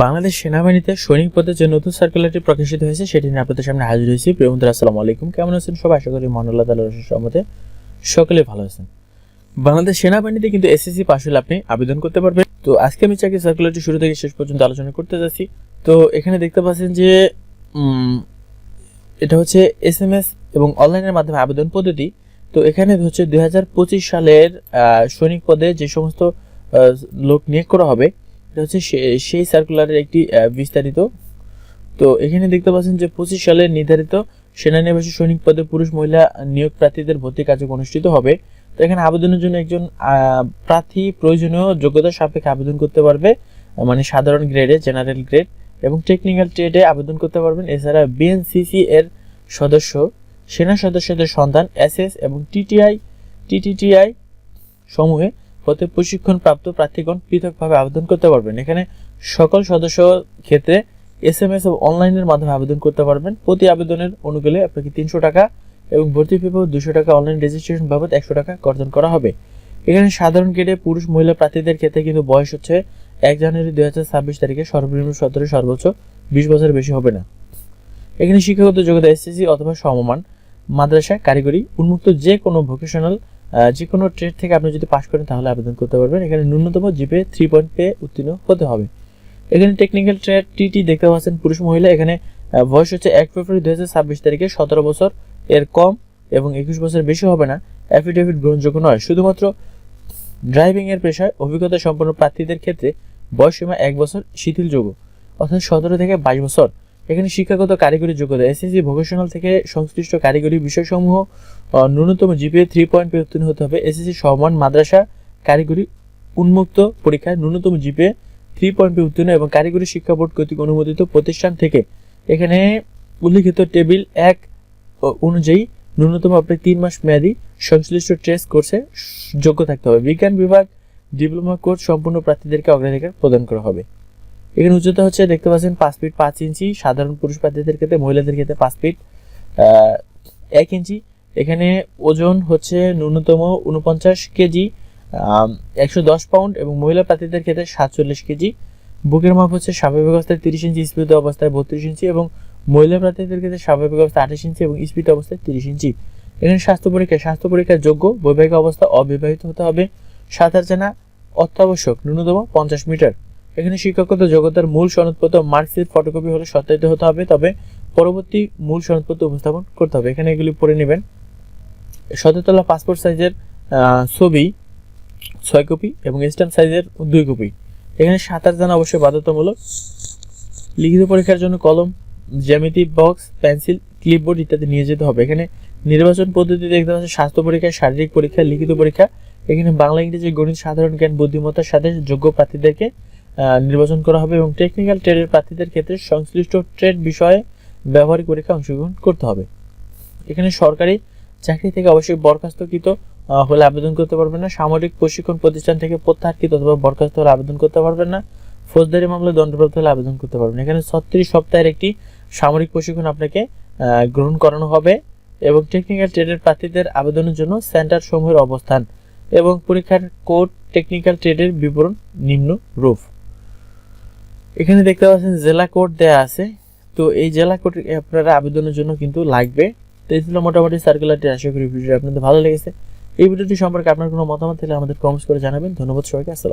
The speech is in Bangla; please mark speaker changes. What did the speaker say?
Speaker 1: বাংলাদেশ সেনাবাহিনীতে সৈনিক পদে যে নতুন সার্কুলারটি প্রকাশিত হয়েছে সেটি নিয়ে আপনাদের সামনে হাজির হয়েছি। প্রিয় বন্ধুরা, আসসালামু আলাইকুম। কেমন আছেন সবাই? আশা করি মহান আল্লাহ তাআলার অশেষ রহমতে সকলে ভালো আছেন। বাংলাদেশ সেনাবাহিনীতে কিন্তু এসএসসি পাস হলে আপনি আবেদন করতে পারবেন। তো আজকে আমি চাকরি সার্কুলারটি শুরু থেকে শেষ পর্যন্ত আলোচনা করতে যাচ্ছি। তো এখানে দেখতে পাচ্ছেন যে এটা হচ্ছে এসএমএস এবং অনলাইনের মাধ্যমে আবেদন পদ্ধতি। তো এখানে হচ্ছে 2025 সালের সৈনিক পদে যে সমস্ত লোক নিয়োগ করা হবে এটা হচ্ছে সেই সার্কুলারের একটি বিস্তারিত। তো এখানে দেখতে পাচ্ছেন যে 25 সালের নির্ধারিত সেনানিবাসী সৈনিক পদে পুরুষ মহিলা নিয়োগ প্রার্থীদের ভর্তি কার্যক্রম অনুষ্ঠিত হবে। তো এখানে আবেদনের জন্য একজন প্রার্থী প্রয়োজনীয় যোগ্যতা সাপেক্ষে আবেদন করতে পারবে, মানে সাধারণ গ্রেডে, জেনারেল গ্রেড এবং টেকনিক্যাল ট্রেডে আবেদন করতে পারবেন। এছাড়া বিএনসিসি এর সদস্য, সেনা সদস্যদের সন্তান, এসএস এবং টিটিটিআই সমূহে হতে প্রশিক্ষণপ্রাপ্ত প্রার্থীগণ পৃথকভাবে আবেদন করতে পারবেন। এখানে সকল সদস্য ক্ষেত্রে এসএমএস ও অনলাইনের মাধ্যমে আবেদন করতে পারবেন। প্রতি আবেদনের অনুকূলে আপনাকে 300 টাকা এবং ভর্তি ফি বাবদ 200 টাকা, অনলাইন রেজিস্ট্রেশন বাবদ 100 টাকা কর্তন করা হবে। এখানে সাধারণ গ্রেডে পুরুষ মহিলা প্রার্থীদের ক্ষেত্রে কিন্তু বয়স হচ্ছে 1 জানুয়ারি 2026 তারিখে সর্বনিম্ন 17, সর্বোচ্চ 20 বছরের বেশি হবে না। এখানে শিক্ষাগত যোগ্যতা এসএসসি অথবা সমমান, মাদ্রাসা, কারিগরি, উন্মুক্ত যে কোনো ভোকেশনাল যে কোনো ট্রেড থেকে আপনি যদি পাশ করেন তাহলে আবেদন করতে পারবেন। এখানে ন্যূনতম জিপিএ 3 পয়েন্ট পেয়ে উত্তীর্ণ হতে হবে। এখানে টেকনিক্যাল ট্রেড টিটি দেখতে পাচ্ছেন পুরুষ মহিলা। এখানে বয়স হচ্ছে 1 ফেব্রুয়ারি 2026 তারিখে 17 বছর এর কম এবং 21 বছরের বেশি হবে না। অ্যাফিডেভিট গ্রহণযোগ্য নয়। শুধুমাত্র ড্রাইভিং এর পেশায় অভিজ্ঞতা সম্পন্ন প্রার্থীদের ক্ষেত্রে বয়সসীমা 1 বছর শিথিলযোগ্য, অর্থাৎ 17 থেকে 22 বছর। এখানে শিক্ষাগত কারিগরি যোগ্যতা এসএসসি ভোকেশনাল থেকে সংশ্লিষ্ট কারিগরি বিষয়সমূহ ন্যূনতম জিপিএ 3 পয়েন্ট পেয়ে উত্তীর্ণ হতে হবে। এসএসসি সমান, মাদ্রাসা, কারিগরি, উন্মুক্ত পরীক্ষায় ন্যূনতম জিপিএ 3 পয়েন্ট পেয়ে উত্তীর্ণ এবং কারিগরি শিক্ষা বোর্ড কর্তৃক অনুমোদিত প্রতিষ্ঠান থেকে এখানে উল্লিখিত টেবিল 1 অনুযায়ী ন্যূনতম আপনি 3 মাস মেয়াদী সংশ্লিষ্ট ট্রেস কোর্সে যোগ্য থাকতে হবে। বিজ্ঞান বিভাগ ডিপ্লোমা কোর্স সম্পূর্ণ প্রার্থীদেরকে অগ্রাধিকার প্রদান করা হবে। এখানে উচ্চতা হচ্ছে দেখতে পাচ্ছেন 5 ফিট 5 ইঞ্চি, সাধারণ পুরুষ প্রার্থীদের ক্ষেত্রে, মহিলাদের ক্ষেত্রে 5 ফিট 1 ইঞ্চি। এখানে ওজন হচ্ছে ন্যূনতম 49 কেজি 110 পাউন্ড এবং মহিলা প্রার্থীদের ক্ষেত্রে 47 কেজি। বুকের মাপ হচ্ছে স্বাভাবিক অবস্থায় 30 ইঞ্চি, স্ফীত অবস্থায় 32 ইঞ্চি এবং মহিলা প্রার্থীদের ক্ষেত্রে স্বাভাবিক অবস্থায় 28 ইঞ্চি এবং স্ফীত অবস্থায় 30 ইঞ্চি। এখানে স্বাস্থ্য পরীক্ষার যোগ্য, বৈবাহিক অবস্থা অবিবাহিত হতে হবে। সাঁতার জানা অত্যাবশ্যক, ন্যূনতম 50 মিটার। এখানে শিক্ষাগত যোগ্যতার মূল সনদপত্র মার্কশিট ফটোকপি হলে সত্যায়িত হতে হবে, তবে পরবর্তী মূল সনদপত্র উপস্থাপন করতে হবে। এখানে এগুলি পড়ে নেবেন। সতেতলা পাসপোর্ট সাইজের ছবি 6 কপি এবং স্ট্যাম্প সাইজের 2 কপি। এখানে সাঁতার জানা অবশ্যই বাধ্যতামূলক। লিখিত পরীক্ষার জন্য কলম, জ্যামিতি বক্স, পেন্সিল, ক্লিপবোর্ড ইত্যাদি নিয়ে যেতে হবে। এখানে নির্বাচন পদ্ধতি দেখতে পাচ্ছেন স্বাস্থ্য পরীক্ষা, শারীরিক পরীক্ষা, লিখিত পরীক্ষা। এখানে বাংলা, ইংরেজি, গণিত, সাধারণ জ্ঞান, বুদ্ধিমত্তার সাথে যোগ্য প্রার্থীদেরকে নির্বাচন করা হবে এবং টেকনিক্যাল ট্রেডের প্রার্থীদের ক্ষেত্রে সংশ্লিষ্ট ট্রেড বিষয়ে ব্যবহারিক পরীক্ষা অংশগ্রহণ করতে হবে। এখানে সরকারি চাকরি থেকে অবশ্যই বরখাস্তকৃত হলে আবেদন করতে পারবেন না। সামরিক প্রশিক্ষণ প্রতিষ্ঠান থেকে প্রত্যাহারকৃত অথবা বরখাস্ত হলে আবেদন করতে পারবেন না। ফৌজদারি মামলায় দণ্ডপ্রাপ্ত হলে আবেদন করতে পারবেন। এখানে 36 সপ্তাহের একটি সামরিক প্রশিক্ষণ আপনাকে গ্রহণ করানো হবে এবং টেকনিক্যাল ট্রেডের প্রার্থীদের আবেদনের জন্য সেন্টার সমূহের অবস্থান এবং পরীক্ষার কোড টেকনিক্যাল ট্রেডের বিবরণ নিম্ন রূপ। এখানে দেখতে পাচ্ছেন জেলা কোড দেয়া আছে। তো এই জেলা কোড আপনারা আবেদনের জন্য কিন্তু লাগবে। তো এই ছিল মোটামুটি সার্কুলারটি। আশা করি ভিডিওটি আপনাদের ভালো লেগেছে। এই ভিডিওটি সম্পর্কে আপনার কোনো মতামত থাকলে আমাদের কমেন্টস করে জানাবেন। ধন্যবাদ সবাইকে। আসসালাম।